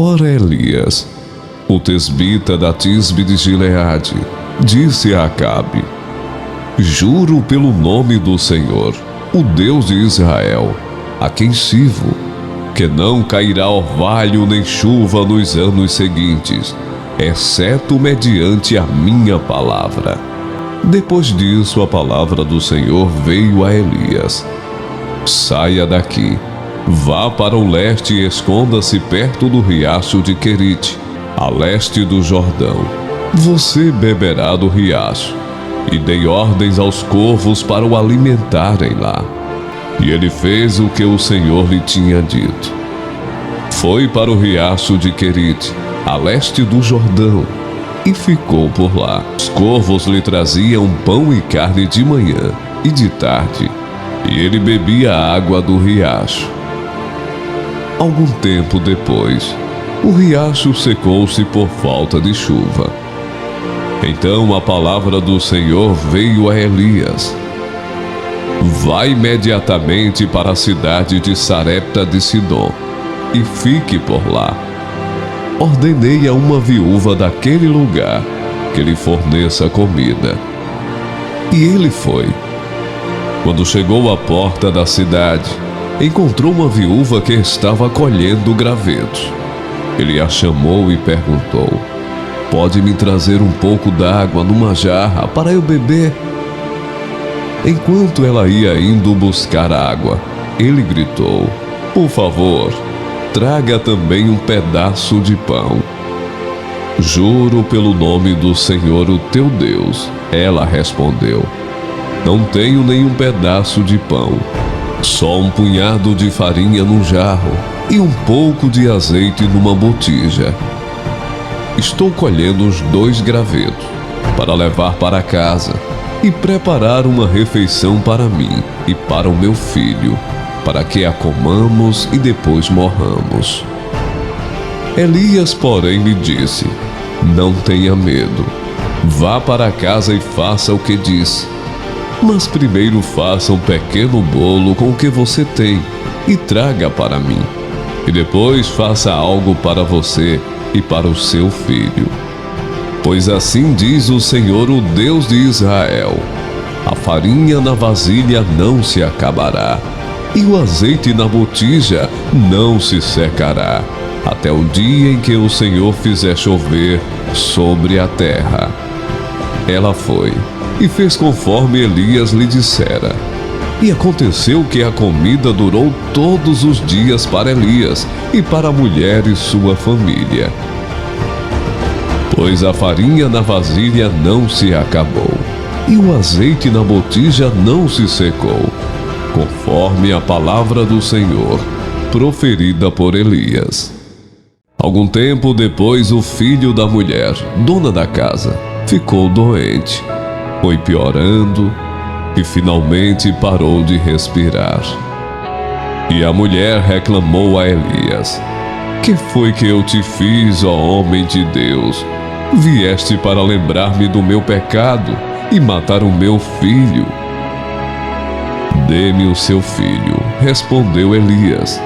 Ora Elias, o tesbita da Tisbe de Gileade, disse a Acabe: juro pelo nome do Senhor, o Deus de Israel, a quem sirvo, que não cairá orvalho nem chuva nos anos seguintes, exceto mediante a minha palavra. Depois disso, a palavra do Senhor veio a Elias: saia daqui, vá para o leste e esconda-se perto do riacho de Querite, a leste do Jordão. Você beberá do riacho. E dei ordens aos corvos para o alimentarem lá. E ele fez o que o Senhor lhe tinha dito. Foi para o riacho de Querite, a leste do Jordão, e ficou por lá. Os corvos lhe traziam pão e carne de manhã e de tarde, e ele bebia a água do riacho. Algum tempo depois, o riacho secou-se por falta de chuva. Então a palavra do Senhor veio a Elias: vá imediatamente para a cidade de Sarepta de Sidom e fique por lá. Ordenei a uma viúva daquele lugar que lhe forneça comida. E ele foi. Quando chegou à porta da cidade, encontrou uma viúva que estava colhendo gravetos. Ele a chamou e perguntou: pode me trazer um pouco d'água numa jarra para eu beber? Enquanto ela ia indo buscar água, ele gritou: por favor, traga também um pedaço de pão. Juro pelo nome do Senhor, o teu Deus, ela respondeu: não tenho nenhum pedaço de pão, só um punhado de farinha num jarro e um pouco de azeite numa botija. Estou colhendo os 2 gravetos para levar para casa e preparar uma refeição para mim e para o meu filho, para que a comamos e depois morramos. Elias, porém, lhe disse: não tenha medo. Vá para casa e faça o que disse. Mas primeiro faça um pequeno bolo com o que você tem e traga para mim. E depois faça algo para você e para o seu filho. Pois assim diz o Senhor, o Deus de Israel: a farinha na vasilha não se acabará, e o azeite na botija não se secará, até o dia em que o Senhor fizer chover sobre a terra. Ela foi e fez conforme Elias lhe dissera. E aconteceu que a comida durou todos os dias para Elias e para a mulher e sua família. Pois a farinha na vasilha não se acabou, e o azeite na botija não se secou, conforme a palavra do Senhor, proferida por Elias. Algum tempo depois, o filho da mulher, dona da casa, ficou doente. Foi piorando e finalmente parou de respirar. E a mulher reclamou a Elias: que foi que eu te fiz, ó homem de Deus? Vieste para lembrar-me do meu pecado e matar o meu filho? Dê-me o seu filho, respondeu Elias.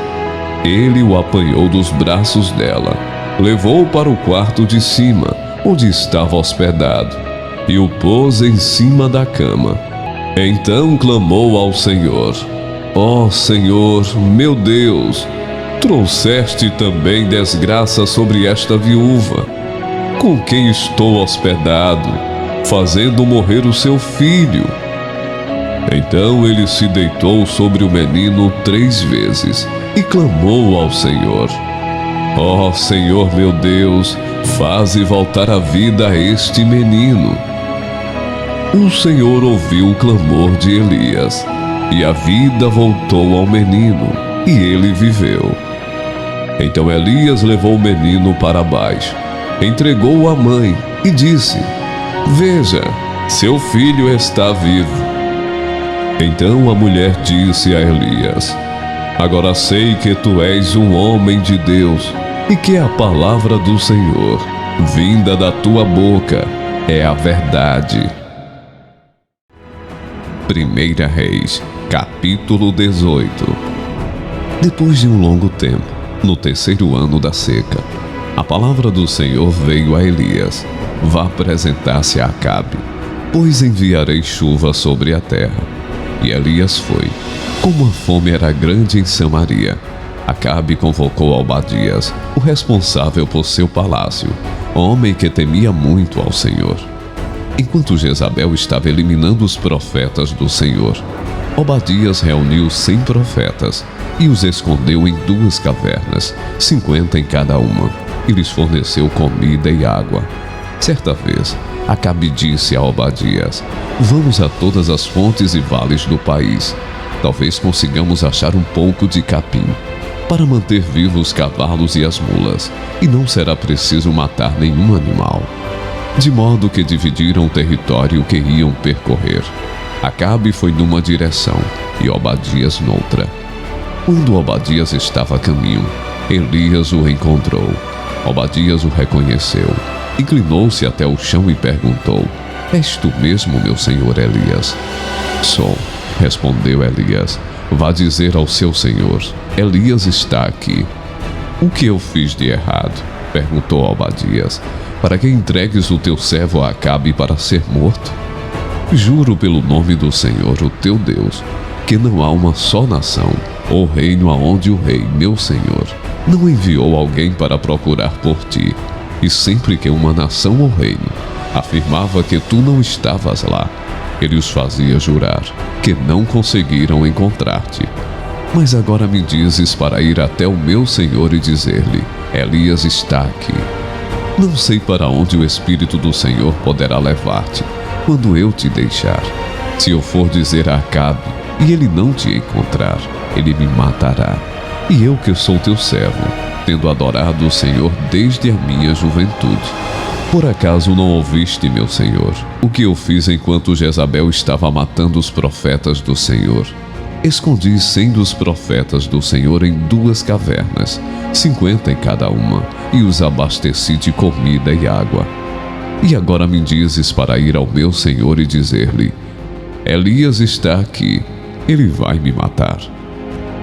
Ele o apanhou dos braços dela, levou-o para o quarto de cima, onde estava hospedado, e o pôs em cima da cama. Então clamou ao Senhor: ó Senhor, meu Deus, trouxeste também desgraça sobre esta viúva, com quem estou hospedado, fazendo morrer o seu filho. Então ele se deitou sobre o menino 3 vezes e clamou ao Senhor: ó Senhor meu Deus, faze voltar a vida a este menino. O Senhor ouviu o clamor de Elias, e a vida voltou ao menino, e ele viveu. Então Elias levou o menino para baixo, entregou-o à mãe e disse: veja, seu filho está vivo. Então a mulher disse a Elias: agora sei que tu és um homem de Deus, e que a palavra do Senhor, vinda da tua boca, é a verdade. 1 Reis, capítulo 18. Depois de um longo tempo, no 3º ano da seca, palavra do Senhor veio a Elias: vá apresentar-se a Acabe, pois enviarei chuva sobre a terra. E Elias foi. Como a fome era grande em Samaria, Acabe convocou Obadias, o responsável por seu palácio, homem que temia muito ao Senhor. Enquanto Jezabel estava eliminando os profetas do Senhor, Obadias reuniu 100 profetas e os escondeu em 2 cavernas, 50 em cada uma, e lhes forneceu comida e água. Certa vez, Acabe disse a Obadias: vamos a todas as fontes e vales do país. Talvez consigamos achar um pouco de capim, para manter vivos os cavalos e as mulas, e não será preciso matar nenhum animal. De modo que dividiram o território que iam percorrer. Acabe foi numa direção e Obadias noutra. Quando Obadias estava a caminho, Elias o encontrou. Obadias o reconheceu, inclinou-se até o chão e perguntou: és tu mesmo, meu senhor Elias? Sou, respondeu Elias. Vá dizer ao seu senhor: Elias está aqui. O que eu fiz de errado? Perguntou Obadias, para que entregues o teu servo a Acabe para ser morto? Juro pelo nome do Senhor, o teu Deus, que não há uma só nação ou reino aonde o rei, meu senhor, não enviou alguém para procurar por ti, e sempre que uma nação ou reino afirmava que tu não estavas lá, ele os fazia jurar que não conseguiram encontrar-te. Mas agora me dizes para ir até o meu senhor e dizer-lhe: Elias está aqui. Não sei para onde o Espírito do Senhor poderá levar-te quando eu te deixar. Se eu for dizer a Acabe e ele não te encontrar, ele me matará. E eu, que sou teu servo, tendo adorado o Senhor desde a minha juventude. Por acaso não ouviste, meu senhor, o que eu fiz enquanto Jezabel estava matando os profetas do Senhor? Escondi 100 dos profetas do Senhor em 2 cavernas, 50 em cada uma, e os abasteci de comida e água. E agora me dizes para ir ao meu senhor e dizer-lhe: Elias está aqui, ele vai me matar.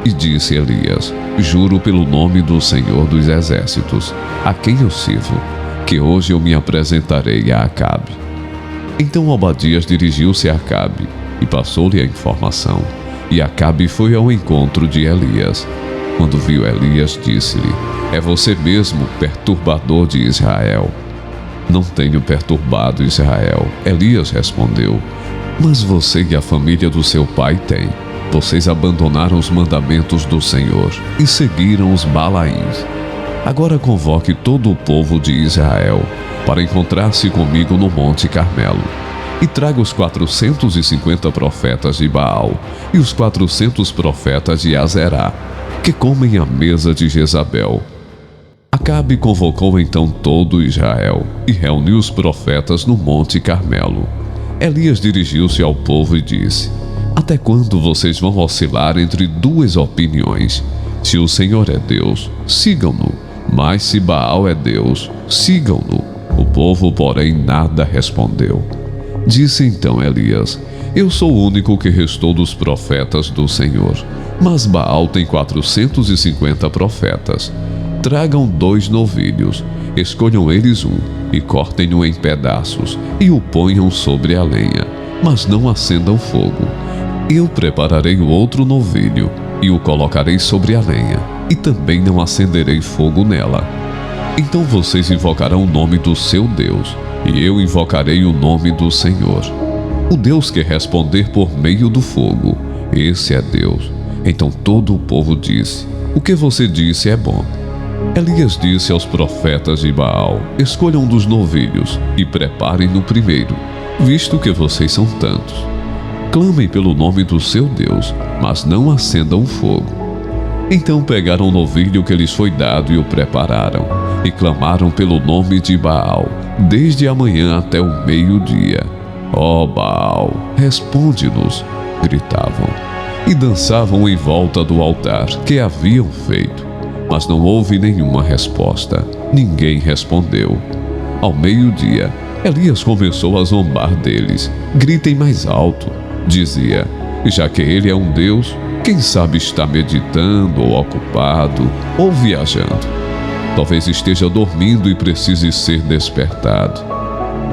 E disse Elias: juro pelo nome do Senhor dos Exércitos, a quem eu sirvo, que hoje eu me apresentarei a Acabe. Então Obadias dirigiu-se a Acabe e passou-lhe a informação. E Acabe foi ao encontro de Elias. Quando viu Elias, disse-lhe: é você mesmo, perturbador de Israel. Não tenho perturbado Israel, Elias respondeu, mas você e a família do seu pai têm. Vocês abandonaram os mandamentos do Senhor e seguiram os Balaíns. Agora convoque todo o povo de Israel para encontrar-se comigo no Monte Carmelo. E traga os 450 profetas de Baal e os 400 profetas de Azerá, que comem à mesa de Jezabel. Acabe convocou então todo Israel e reuniu os profetas no Monte Carmelo. Elias dirigiu-se ao povo e disse: até quando vocês vão oscilar entre 2 opiniões? Se o Senhor é Deus, sigam-no, mas se Baal é Deus, sigam-no. O povo, porém, nada respondeu. Disse então Elias: eu sou o único que restou dos profetas do Senhor, mas Baal tem 450 profetas. Tragam 2 novilhos, escolham eles um, e cortem-o em pedaços, e o ponham sobre a lenha, mas não acendam fogo. Eu prepararei o outro novilho, e o colocarei sobre a lenha, e também não acenderei fogo nela. Então vocês invocarão o nome do seu Deus, e eu invocarei o nome do Senhor. O Deus que responder por meio do fogo, esse é Deus. Então todo o povo disse: o que você disse é bom. Elias disse aos profetas de Baal: escolham um dos novilhos e preparem no primeiro, visto que vocês são tantos. Clamem pelo nome do seu Deus, mas não acendam fogo. Então pegaram o novilho que lhes foi dado e o prepararam, e clamaram pelo nome de Baal, desde a manhã até o meio-dia. Ó Baal, responde-nos, gritavam, e dançavam em volta do altar que haviam feito. Mas não houve nenhuma resposta, ninguém respondeu. Ao meio-dia, Elias começou a zombar deles. Gritem mais alto, dizia, já que ele é um Deus, quem sabe está meditando ou ocupado ou viajando. Talvez esteja dormindo e precise ser despertado.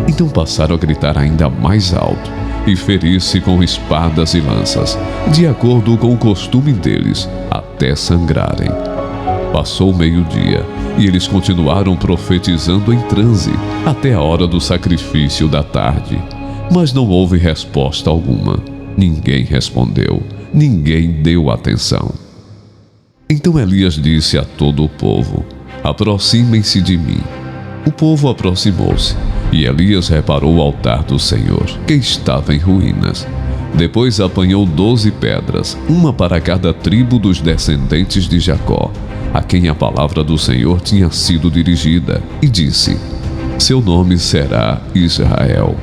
Então passaram a gritar ainda mais alto e ferir-se com espadas e lanças, de acordo com o costume deles, até sangrarem. Passou o meio-dia e eles continuaram profetizando em transe até a hora do sacrifício da tarde. Mas não houve resposta alguma. Ninguém respondeu, ninguém deu atenção. Então Elias disse a todo o povo: aproximem-se de mim. O povo aproximou-se, e Elias reparou o altar do Senhor, que estava em ruínas. Depois apanhou 12 pedras, uma para cada tribo dos descendentes de Jacó, a quem a palavra do Senhor tinha sido dirigida, e disse: seu nome será Israel.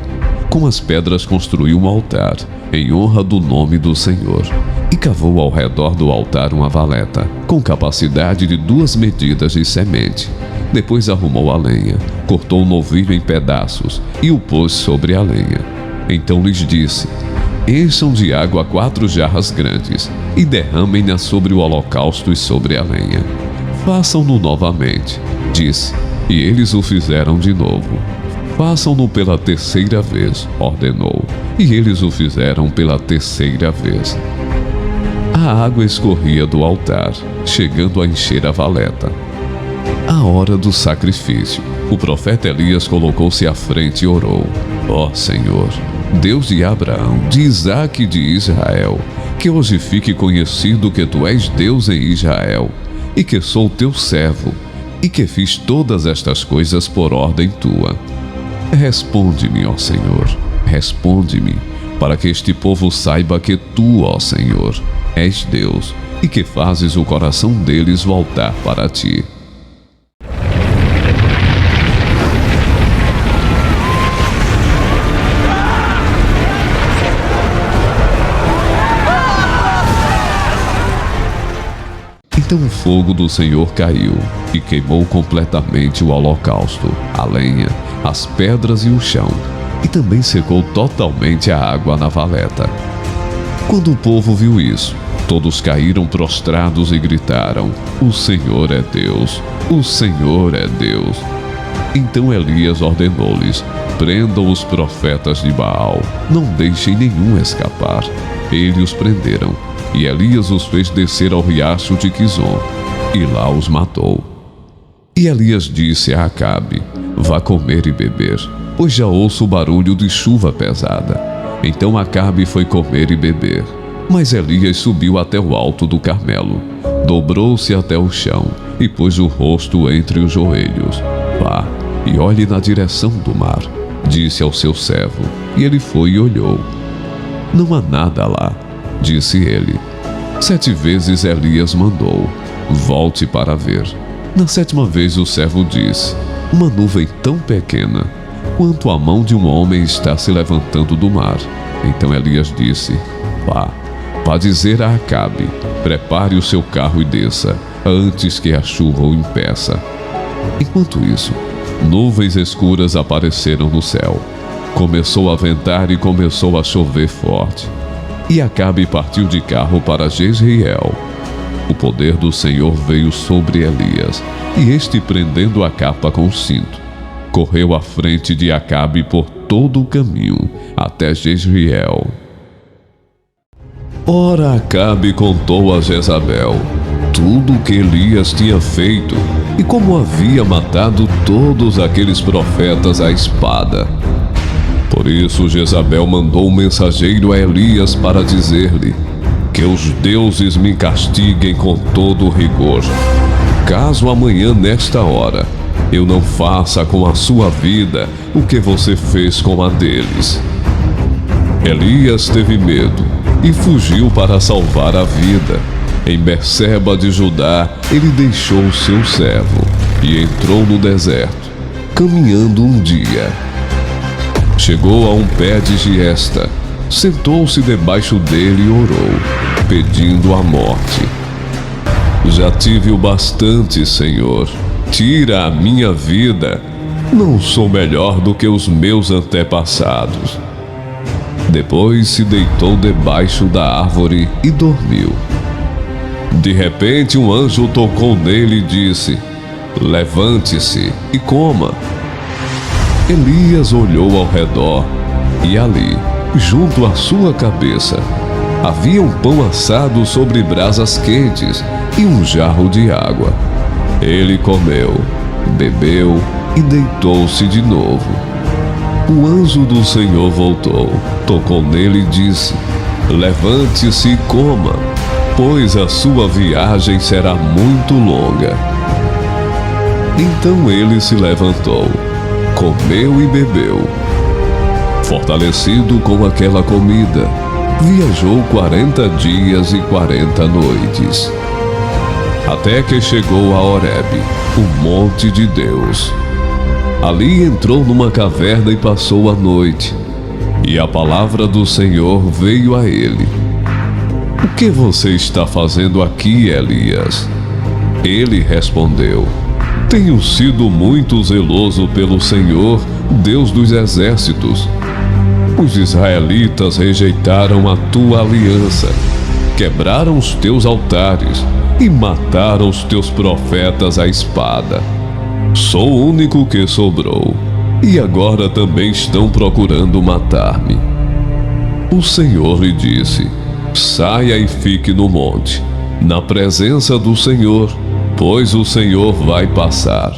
Com as pedras construiu um altar, em honra do nome do Senhor, e cavou ao redor do altar uma valeta, com capacidade de 2 medidas de semente. Depois arrumou a lenha, cortou o novilho em pedaços e o pôs sobre a lenha. Então lhes disse: encham de água 4 jarras grandes e derramem-na sobre o holocausto e sobre a lenha. Façam-no novamente, disse, e eles o fizeram de novo. Façam-no pela 3ª vez, ordenou, e eles o fizeram pela 3ª vez. A água escorria do altar, chegando a encher a valeta. A hora do sacrifício, o profeta Elias colocou-se à frente e orou: ó Senhor, Deus de Abraão, de Isaque e de Israel, que hoje fique conhecido que tu és Deus em Israel, e que sou teu servo, e que fiz todas estas coisas por ordem tua. Responde-me, ó Senhor, responde-me, para que este povo saiba que tu, ó Senhor, és Deus, e que fazes o coração deles voltar para ti. Então o fogo do Senhor caiu e queimou completamente o holocausto, a lenha, as pedras e o chão, e também secou totalmente a água na valeta. Quando o povo viu isso, todos caíram prostrados e gritaram: o Senhor é Deus, o Senhor é Deus. Então Elias ordenou-lhes: prendam os profetas de Baal, não deixem nenhum escapar. Eles os prenderam, e Elias os fez descer ao riacho de Quizon, e lá os matou. E Elias disse a Acabe: vá comer e beber, pois já ouço o barulho de chuva pesada. Então Acabe foi comer e beber. Mas Elias subiu até o alto do Carmelo, dobrou-se até o chão e pôs o rosto entre os joelhos. Vá e olhe na direção do mar, disse ao seu servo, e ele foi e olhou. Não há nada lá, disse ele. 7 vezes Elias mandou: volte para ver. Na 7ª vez o servo disse: uma nuvem tão pequena quanto a mão de um homem está se levantando do mar. Então Elias disse: vá dizer a Acabe: prepare o seu carro e desça, antes que a chuva o impeça. Enquanto isso, nuvens escuras apareceram no céu. Começou a ventar e começou a chover forte. E Acabe partiu de carro para Jezreel. O poder do Senhor veio sobre Elias, e este, prendendo a capa com o cinto, correu à frente de Acabe por todo o caminho até Jezreel. Ora, Acabe contou a Jezabel tudo o que Elias tinha feito e como havia matado todos aqueles profetas à espada. Por isso Jezabel mandou um mensageiro a Elias para dizer-lhe: que os deuses me castiguem com todo rigor, caso amanhã nesta hora eu não faça com a sua vida o que você fez com a deles. Elias teve medo e fugiu para salvar a vida. Em Berseba de Judá, ele deixou o seu servo e entrou no deserto, caminhando um dia. Chegou a um pé de giesta, sentou-se debaixo dele e orou, pedindo a morte. Já tive o bastante, Senhor. Tira a minha vida. Não sou melhor do que os meus antepassados. Depois se deitou debaixo da árvore e dormiu. De repente um anjo tocou nele e disse: levante-se e coma. Elias olhou ao redor e ali, junto à sua cabeça, havia um pão assado sobre brasas quentes e um jarro de água. Ele comeu, bebeu e deitou-se de novo. O anjo do Senhor voltou, tocou nele e disse: levante-se e coma, pois a sua viagem será muito longa. Então ele se levantou, comeu e bebeu. Fortalecido com aquela comida, viajou 40 dias e 40 noites, até que chegou a Horebe, o monte de Deus. Ali entrou numa caverna e passou a noite, e a palavra do Senhor veio a ele: o que você está fazendo aqui, Elias? Ele respondeu: tenho sido muito zeloso pelo Senhor, Deus dos exércitos. Os israelitas rejeitaram a tua aliança, quebraram os teus altares e mataram os teus profetas à espada. Sou o único que sobrou, e agora também estão procurando matar-me. O Senhor lhe disse: saia e fique no monte, na presença do Senhor, pois o Senhor vai passar.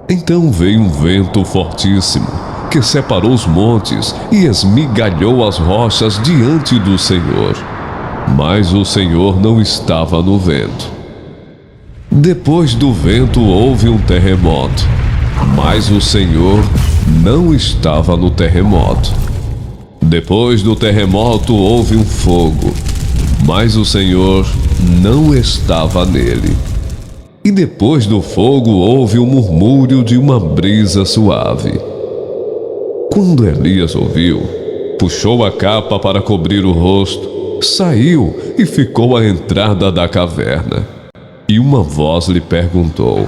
Então veio um vento fortíssimo, que separou os montes e esmigalhou as rochas diante do Senhor. Mas o Senhor não estava no vento. Depois do vento houve um terremoto, mas o Senhor não estava no terremoto. Depois do terremoto houve um fogo, mas o Senhor não estava nele. E depois do fogo houve um murmúrio de uma brisa suave. Quando Elias ouviu, puxou a capa para cobrir o rosto, saiu e ficou à entrada da caverna. E uma voz lhe perguntou: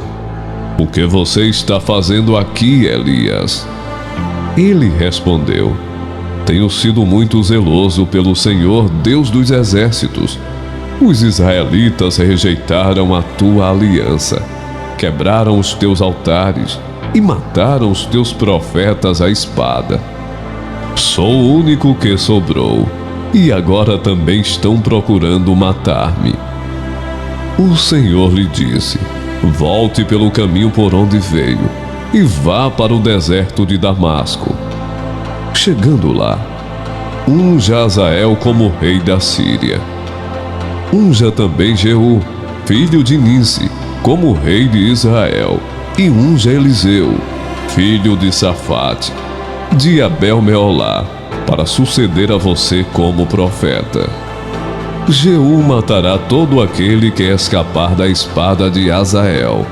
o que você está fazendo aqui, Elias? Ele respondeu: tenho sido muito zeloso pelo Senhor, Deus dos exércitos. Os israelitas rejeitaram a tua aliança, quebraram os teus altares e mataram os teus profetas à espada. Sou o único que sobrou, e agora também estão procurando matar-me. O Senhor lhe disse: volte pelo caminho por onde veio e vá para o deserto de Damasco. Chegando lá, unja Azael como rei da Síria. Unja também Jeú, filho de Ninsi, como rei de Israel, e unja Eliseu, filho de Safate, de Abel-Meolá, para suceder a você como profeta. Jeú matará todo aquele que escapar da espada de Azael,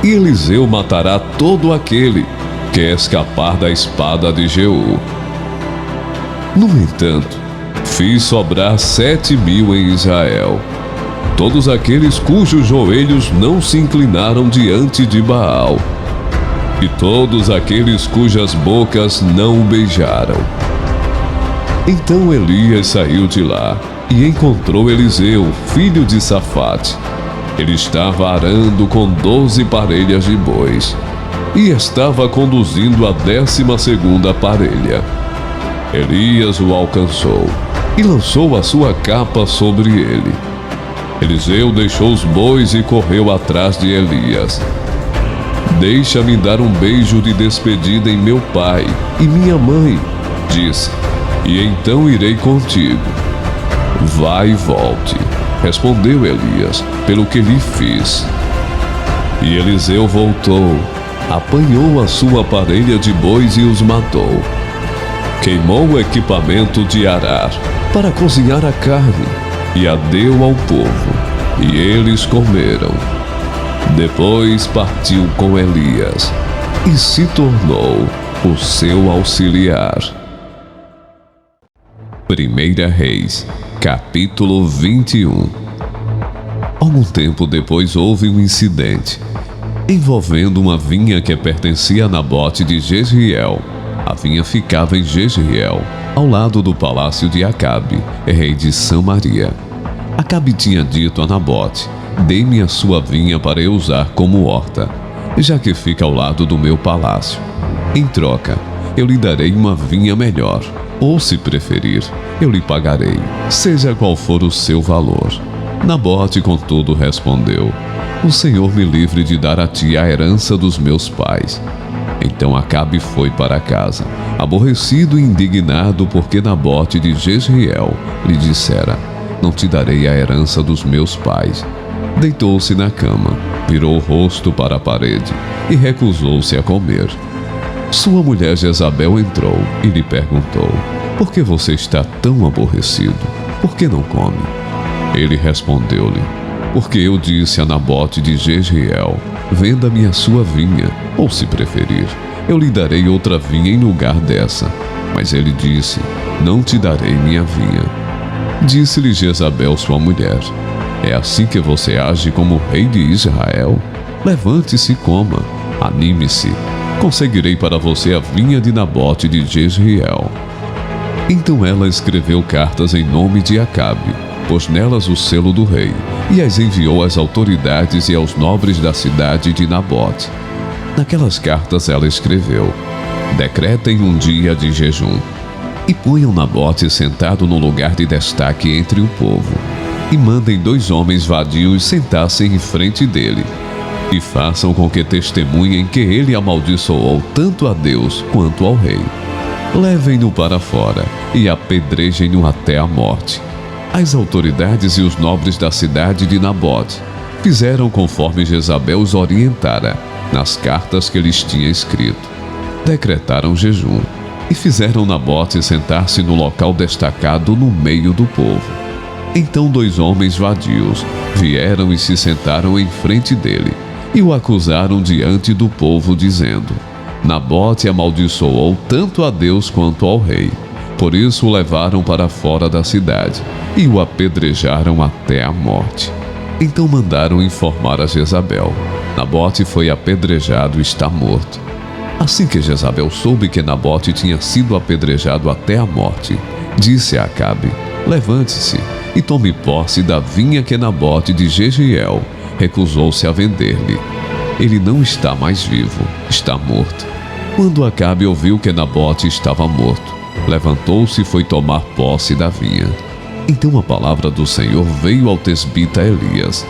e Eliseu matará todo aquele que escapar da espada de Jeú. No entanto, fiz sobrar 7.000 em Israel, todos aqueles cujos joelhos não se inclinaram diante de Baal, e todos aqueles cujas bocas não o beijaram. Então Elias saiu de lá e encontrou Eliseu, filho de Safate. Ele estava arando com 12 parelhas de bois, e estava conduzindo a 12ª parelha. Elias o alcançou e lançou a sua capa sobre ele. Eliseu deixou os bois e correu atrás de Elias. Deixa-me dar um beijo de despedida em meu pai e minha mãe, disse, e então irei contigo. Vá e volte, respondeu Elias, pelo que lhe fiz. E Eliseu voltou, apanhou a sua parelha de bois e os matou. Queimou o equipamento de arar para cozinhar a carne e a deu ao povo, e eles comeram. Depois partiu com Elias e se tornou o seu auxiliar. 1 Reis, capítulo 21. Algum tempo depois houve um incidente envolvendo uma vinha que pertencia a Nabote de Jezreel. A vinha ficava em Jezreel, ao lado do palácio de Acabe, rei de Samaria. Acabe tinha dito a Nabote dê-me a sua vinha para eu usar como horta, já que fica ao lado do meu palácio. Em troca, eu lhe darei uma vinha melhor, ou se preferir, eu lhe pagarei, seja qual for o seu valor. Nabote, contudo, respondeu: o Senhor me livre de dar a ti a herança dos meus pais. Então Acabe foi para casa, aborrecido e indignado, porque Nabote de Jezreel lhe dissera: não te darei a herança dos meus pais. Deitou-se na cama, virou o rosto para a parede e recusou-se a comer. Sua mulher Jezabel entrou e lhe perguntou: por que você está tão aborrecido? Por que não come? Ele respondeu-lhe: porque eu disse a Nabote de Jezreel: venda-me a sua vinha, ou se preferir, eu lhe darei outra vinha em lugar dessa. Mas ele disse: não te darei minha vinha. Disse-lhe Jezabel, sua mulher: é assim que você age como rei de Israel? Levante-se e coma, anime-se, conseguirei para você a vinha de Nabote de Jezreel. Então ela escreveu cartas em nome de Acabe, pôs nelas o selo do rei, e as enviou às autoridades e aos nobres da cidade de Nabote. Naquelas cartas ela escreveu: decretem um dia de jejum, e ponham Nabote sentado no lugar de destaque entre o povo, e mandem 2 homens vadios sentar-se em frente dele, e façam com que testemunhem que ele amaldiçoou tanto a Deus quanto ao rei. Levem-no para fora e apedrejem-no até a morte. As autoridades e os nobres da cidade de Nabote fizeram conforme Jezabel os orientara nas cartas que lhes tinha escrito. Decretaram jejum e fizeram Nabote sentar-se no local destacado no meio do povo. Então 2 homens vadios vieram e se sentaram em frente dele e o acusaram diante do povo, dizendo: Nabote amaldiçoou tanto a Deus quanto ao rei. Por isso o levaram para fora da cidade e o apedrejaram até a morte. Então mandaram informar a Jezabel: Nabote foi apedrejado e está morto. Assim que Jezabel soube que Nabote tinha sido apedrejado até a morte, disse a Acabe: levante-se e tome posse da vinha que Nabote de Jezreel recusou-se a vender-lhe. Ele não está mais vivo, está morto. Quando Acabe ouviu que Nabote estava morto, levantou-se e foi tomar posse da vinha. Então a palavra do Senhor veio ao tesbita Elias: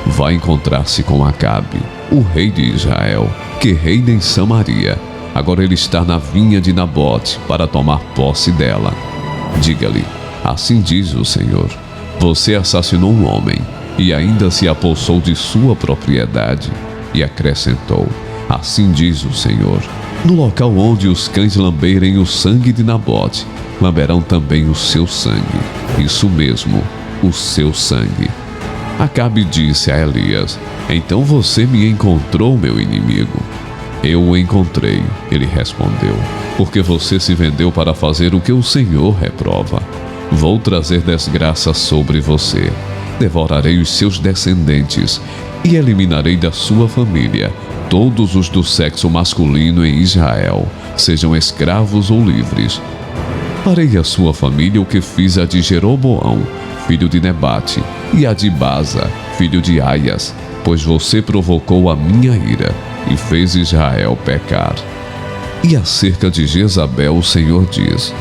vai encontrar-se com Acabe, o rei de Israel, que reina em Samaria. Agora ele está na vinha de Nabote para tomar posse dela. Diga-lhe: assim diz o Senhor, você assassinou um homem e ainda se apossou de sua propriedade. E acrescentou: assim diz o Senhor, no local onde os cães lamberem o sangue de Nabote, lamberão também o seu sangue. Isso mesmo, o seu sangue. Acabe disse a Elias: então você me encontrou, meu inimigo. Eu o encontrei, ele respondeu, porque você se vendeu para fazer o que o Senhor reprova. Vou trazer desgraça sobre você. Devorarei os seus descendentes e eliminarei da sua família todos os do sexo masculino em Israel, sejam escravos ou livres. Farei à sua família o que fiz a de Jeroboão, filho de Nebate, e a de Baza, filho de Aias, pois você provocou a minha ira e fez Israel pecar. E acerca de Jezabel o Senhor diz: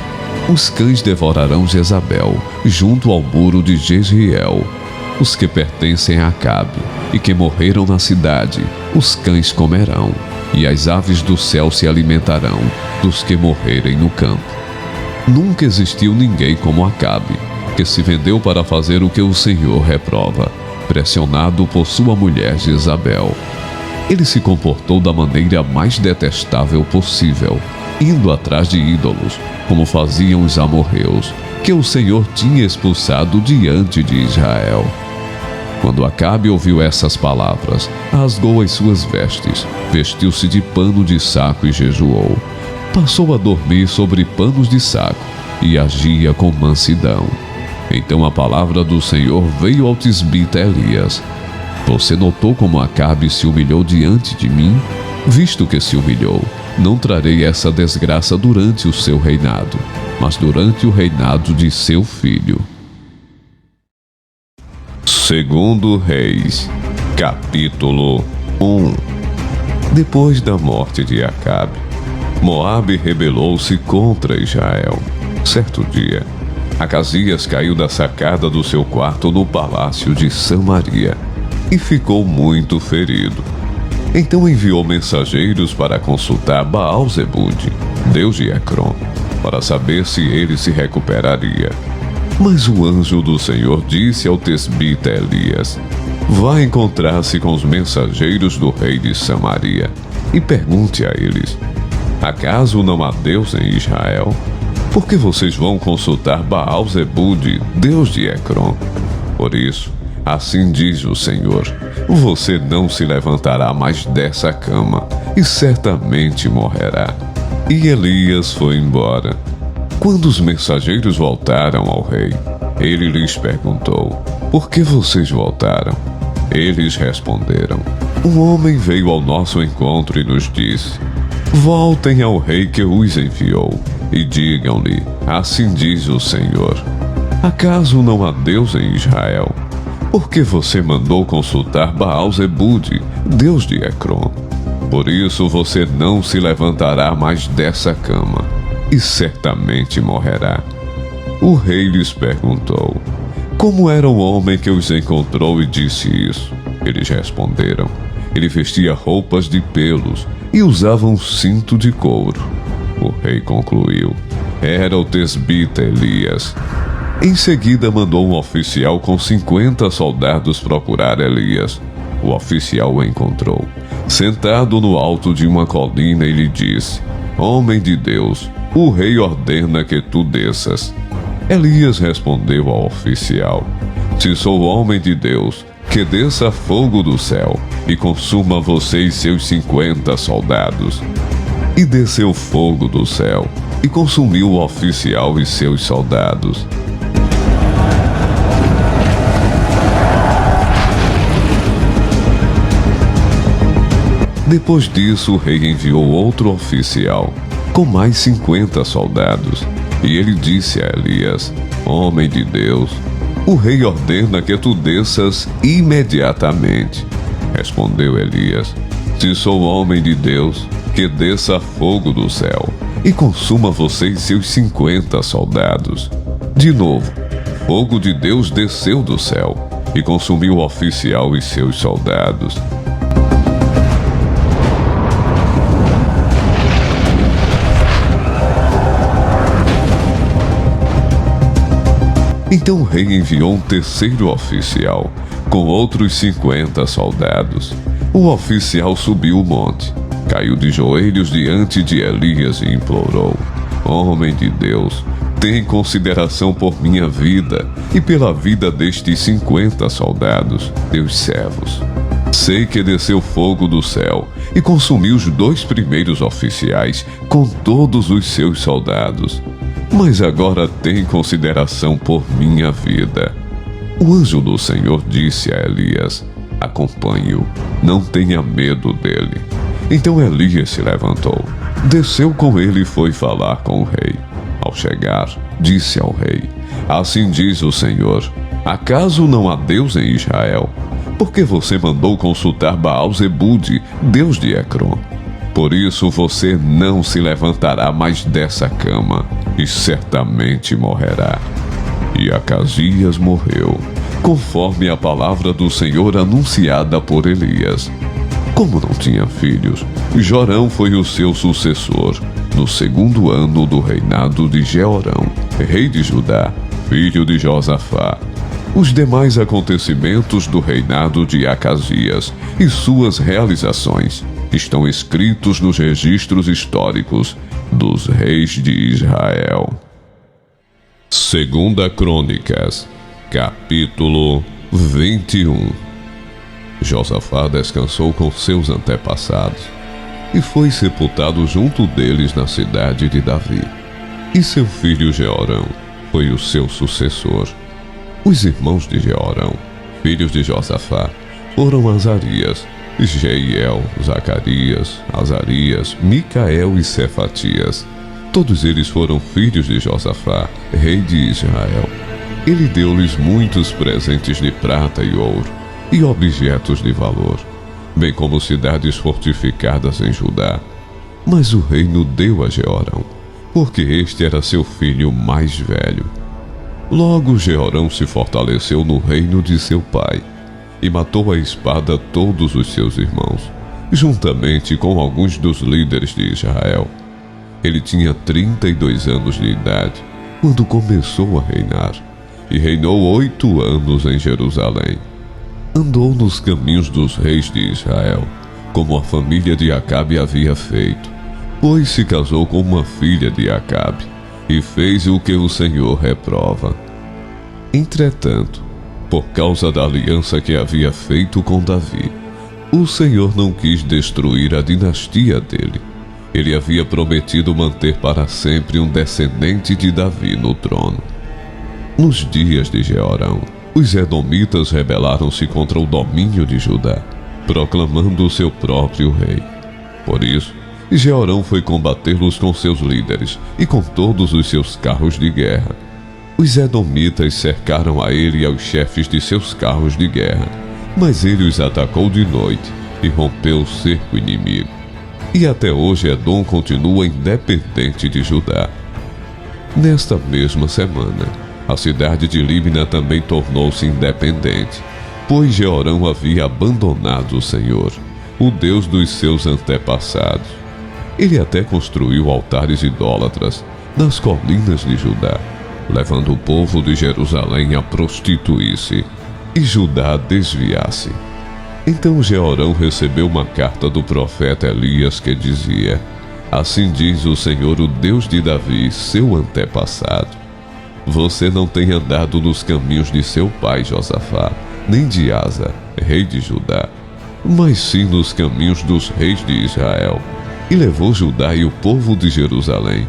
os cães devorarão Jezabel junto ao muro de Jezreel. Os que pertencem a Acabe e que morreram na cidade, os cães comerão, e as aves do céu se alimentarão dos que morrerem no campo. Nunca existiu ninguém como Acabe, que se vendeu para fazer o que o Senhor reprova, pressionado por sua mulher Jezabel. Ele se comportou da maneira mais detestável possível, indo atrás de ídolos, como faziam os amorreus, que o Senhor tinha expulsado diante de Israel. Quando Acabe ouviu essas palavras, rasgou as suas vestes, vestiu-se de pano de saco e jejuou. Passou a dormir sobre panos de saco e agia com mansidão. Então a palavra do Senhor veio ao tisbita Elias: você notou como Acabe se humilhou diante de mim? Visto que se humilhou, não trarei essa desgraça durante o seu reinado, mas durante o reinado de seu filho. Segundo Reis, capítulo 1. Depois da morte de Acabe, Moabe rebelou-se contra Israel. Certo dia, Acasias caiu da sacada do seu quarto no palácio de Samaria e ficou muito ferido. Então enviou mensageiros para consultar Baal-zebude, deus de Ecrom, para saber se ele se recuperaria. Mas o anjo do Senhor disse ao tesbita Elias: vá encontrar-se com os mensageiros do rei de Samaria e pergunte a eles: acaso não há Deus em Israel? Por que vocês vão consultar Baal-zebude, deus de Ecrom? Por isso, assim diz o Senhor: você não se levantará mais dessa cama e certamente morrerá. E Elias foi embora. Quando os mensageiros voltaram ao rei, ele lhes perguntou: por que vocês voltaram? Eles responderam: um homem veio ao nosso encontro e nos disse: voltem ao rei que os enviou e digam-lhe: assim diz o Senhor: acaso não há Deus em Israel? Por que você mandou consultar Baal-zebude, deus de Ecrom? Por isso você não se levantará mais dessa cama e certamente morrerá. O rei lhes perguntou: como era o homem que os encontrou e disse isso? Eles responderam: ele vestia roupas de pelos e usava um cinto de couro. O rei concluiu: era o tesbita Elias. Em seguida mandou um oficial com 50 soldados procurar Elias. O oficial o encontrou, sentado no alto de uma colina, e lhe disse: homem de Deus, o rei ordena que tu desças. Elias respondeu ao oficial: se sou homem de Deus, que desça fogo do céu e consuma você e seus 50 soldados. E desceu fogo do céu e consumiu o oficial e seus soldados. Depois disso, o rei enviou outro oficial com mais 50 soldados, e ele disse a Elias: homem de Deus, o rei ordena que tu desças imediatamente. Respondeu Elias: se sou homem de Deus, que desça fogo do céu e consuma você e seus 50 soldados. De novo, fogo de Deus desceu do céu e consumiu o oficial e seus soldados. Então o rei enviou um terceiro oficial, com outros 50 soldados. O oficial subiu o monte, caiu de joelhos diante de Elias e implorou: homem de Deus, tem consideração por minha vida e pela vida destes 50 soldados, teus servos. Sei que desceu fogo do céu e consumiu os 2 primeiros oficiais com todos os seus soldados. Mas agora tem consideração por minha vida. O anjo do Senhor disse a Elias: acompanhe-o, não tenha medo dele. Então Elias se levantou, desceu com ele e foi falar com o rei. Ao chegar, disse ao rei: assim diz o Senhor: acaso não há Deus em Israel? Por que você mandou consultar Baal-zebude, deus de Ecrom? Por isso você não se levantará mais dessa cama e certamente morrerá. E Acasias morreu, conforme a palavra do Senhor anunciada por Elias. Como não tinha filhos, Jorão foi o seu sucessor, no 2º ano do reinado de Jeorão, rei de Judá, filho de Josafá. Os demais acontecimentos do reinado de Acasias e suas realizações estão escritos nos registros históricos dos reis de Israel. Segunda Crônicas, capítulo 21. Josafá descansou com seus antepassados e foi sepultado junto deles na cidade de Davi. E seu filho Jeorão foi o seu sucessor. Os irmãos de Jeorão, filhos de Josafá, foram Azarias, Jeiel, Zacarias, Azarias, Micael e Cefatias. Todos eles foram filhos de Josafá, rei de Israel. Ele deu-lhes muitos presentes de prata e ouro, e objetos de valor, bem como cidades fortificadas em Judá. Mas o reino deu a Jeorão, porque este era seu filho mais velho. Logo Jeorão se fortaleceu no reino de seu pai, e matou à espada todos os seus irmãos, juntamente com alguns dos líderes de Israel. Ele tinha 32 anos de idade quando começou a reinar, e reinou 8 anos em Jerusalém. Andou nos caminhos dos reis de Israel, como a família de Acabe havia feito, pois se casou com uma filha de Acabe, e fez o que o Senhor reprova. Entretanto, por causa da aliança que havia feito com Davi, o Senhor não quis destruir a dinastia dele. Ele havia prometido manter para sempre um descendente de Davi no trono. Nos dias de Jeorão, os edomitas rebelaram-se contra o domínio de Judá, proclamando o seu próprio rei. Por isso, Jeorão foi combatê-los com seus líderes e com todos os seus carros de guerra. Os edomitas cercaram a ele e aos chefes de seus carros de guerra, mas ele os atacou de noite e rompeu o cerco inimigo. E até hoje Edom continua independente de Judá. Nesta mesma semana, a cidade de Líbna também tornou-se independente, pois Jeorão havia abandonado o Senhor, o Deus dos seus antepassados. Ele até construiu altares idólatras nas colinas de Judá, levando o povo de Jerusalém a prostituir-se e Judá a desviar-se. Então Jeorão recebeu uma carta do profeta Elias que dizia: Assim diz o Senhor, o Deus de Davi, seu antepassado: Você não tem andado nos caminhos de seu pai Josafá, nem de Asa, rei de Judá, mas sim nos caminhos dos reis de Israel, e levou Judá e o povo de Jerusalém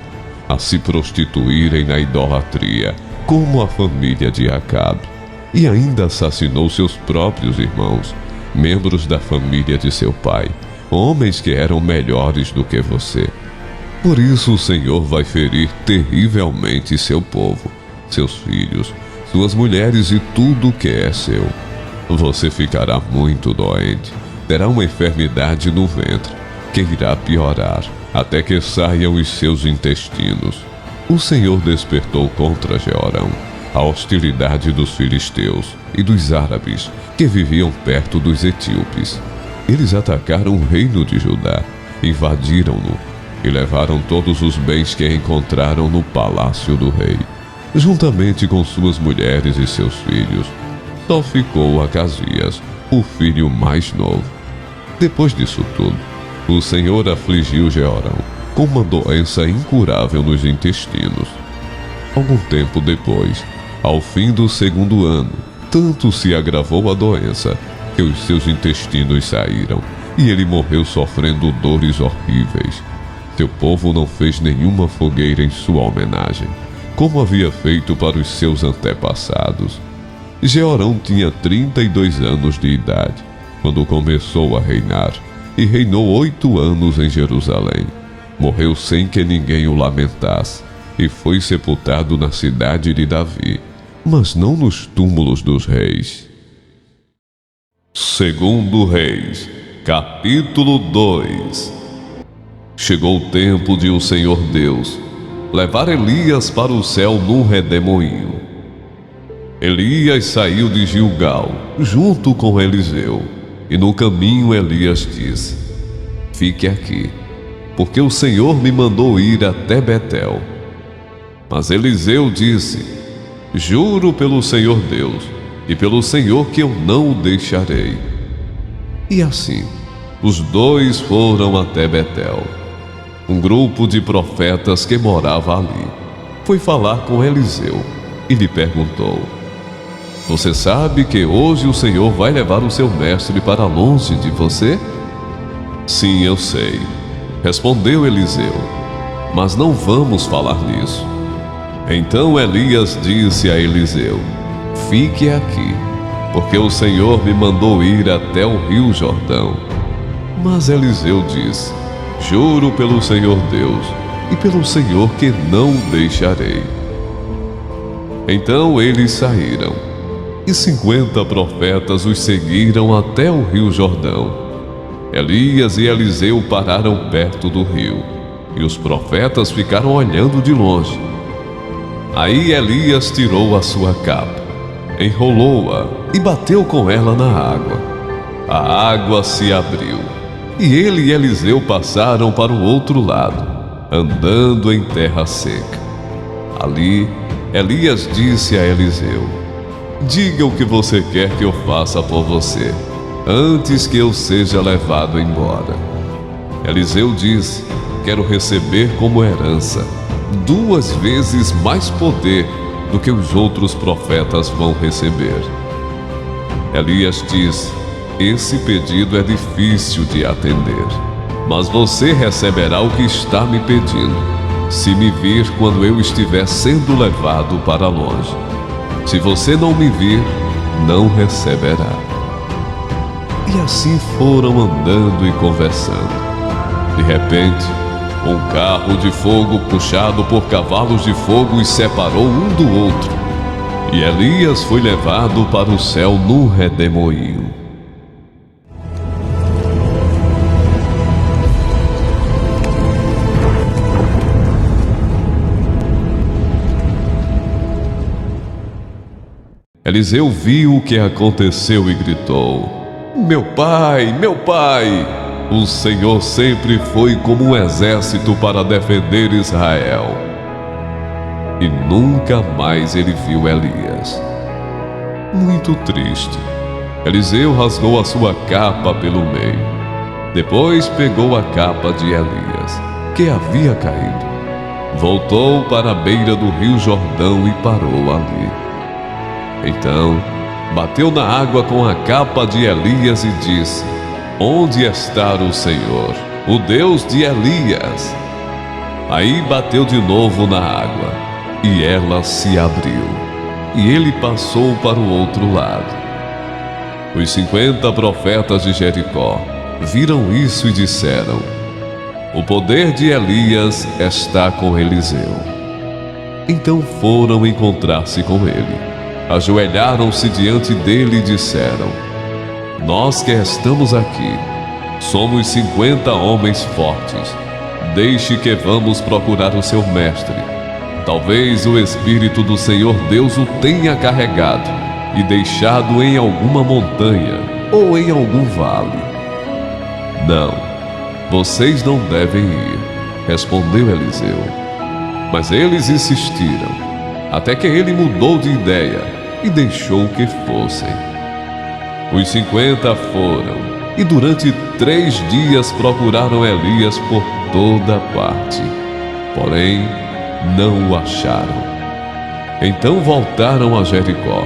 a se prostituírem na idolatria, como a família de Acabe, e ainda assassinou seus próprios irmãos, membros da família de seu pai, homens que eram melhores do que você. Por isso o Senhor vai ferir terrivelmente seu povo, seus filhos, suas mulheres e tudo o que é seu. Você ficará muito doente, terá uma enfermidade no ventre, que irá piorar, até que saiam os seus intestinos. O Senhor despertou contra Jeorão a hostilidade dos filisteus e dos árabes que viviam perto dos etíopes. Eles atacaram o reino de Judá, invadiram-no e levaram todos os bens que encontraram no palácio do rei, juntamente com suas mulheres e seus filhos. Só ficou Acasias, o filho mais novo. Depois disso tudo, o Senhor afligiu Jeorão com uma doença incurável nos intestinos. Algum tempo depois, ao fim do 2º ano, tanto se agravou a doença que os seus intestinos saíram e ele morreu sofrendo dores horríveis. Seu povo não fez nenhuma fogueira em sua homenagem, como havia feito para os seus antepassados. Jeorão tinha 32 anos de idade quando começou a reinar, e reinou 8 anos em Jerusalém. Morreu sem que ninguém o lamentasse, e foi sepultado na cidade de Davi, mas não nos túmulos dos reis. 2 Reis, capítulo 2. Chegou o tempo de o Senhor Deus levar Elias para o céu num redemoinho. Elias saiu de Gilgal, junto com Eliseu, e no caminho Elias disse: Fique aqui, porque o Senhor me mandou ir até Betel. Mas Eliseu disse: Juro pelo Senhor Deus, e pelo Senhor que eu não o deixarei. E assim, os dois foram até Betel. Um grupo de profetas que morava ali foi falar com Eliseu e lhe perguntou: Você sabe que hoje o Senhor vai levar o seu mestre para longe de você? Sim, eu sei, respondeu Eliseu, mas não vamos falar nisso. Então Elias disse a Eliseu: Fique aqui, porque o Senhor me mandou ir até o rio Jordão. Mas Eliseu disse: Juro pelo Senhor Deus, e pelo Senhor que não o deixarei. Então eles saíram, e 50 profetas os seguiram até o rio Jordão. Elias e Eliseu pararam perto do rio, e os profetas ficaram olhando de longe. Aí Elias tirou a sua capa, enrolou-a e bateu com ela na água. A água se abriu, e ele e Eliseu passaram para o outro lado, andando em terra seca. Ali, Elias disse a Eliseu: diga o que você quer que eu faça por você, antes que eu seja levado embora. Eliseu disse: quero receber como herança 2 vezes mais poder do que os outros profetas vão receber. Elias disse: esse pedido é difícil de atender, mas você receberá o que está me pedindo, se me vir quando eu estiver sendo levado para longe. Se você não me vir, não receberá. E assim foram andando e conversando. De repente, um carro de fogo puxado por cavalos de fogo os separou um do outro, e Elias foi levado para o céu num redemoinho. Eliseu viu o que aconteceu e gritou: meu pai, meu pai! O Senhor sempre foi como um exército para defender Israel. E nunca mais ele viu Elias. Muito triste, Eliseu rasgou a sua capa pelo meio. Depois pegou a capa de Elias, que havia caído. Voltou para a beira do rio Jordão e parou ali. Então, bateu na água com a capa de Elias e disse: onde está o Senhor, o Deus de Elias? Aí bateu de novo na água, e ela se abriu, e ele passou para o outro lado. Os 50 profetas de Jericó viram isso e disseram: o poder de Elias está com Eliseu. Então foram encontrar-se com ele. Ajoelharam-se diante dele e disseram: nós que estamos aqui, somos 50 homens fortes. Deixe que vamos procurar o seu mestre. Talvez o Espírito do Senhor Deus o tenha carregado e deixado em alguma montanha ou em algum vale. Não, vocês não devem ir, respondeu Eliseu. Mas eles insistiram, até que ele mudou de ideia e deixou que fossem. Os 50 foram, e durante 3 dias procuraram Elias por toda parte, porém não o acharam. Então voltaram a Jericó,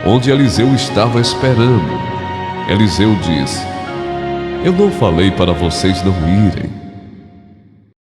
onde Eliseu estava esperando. Eliseu disse: eu não falei para vocês não irem,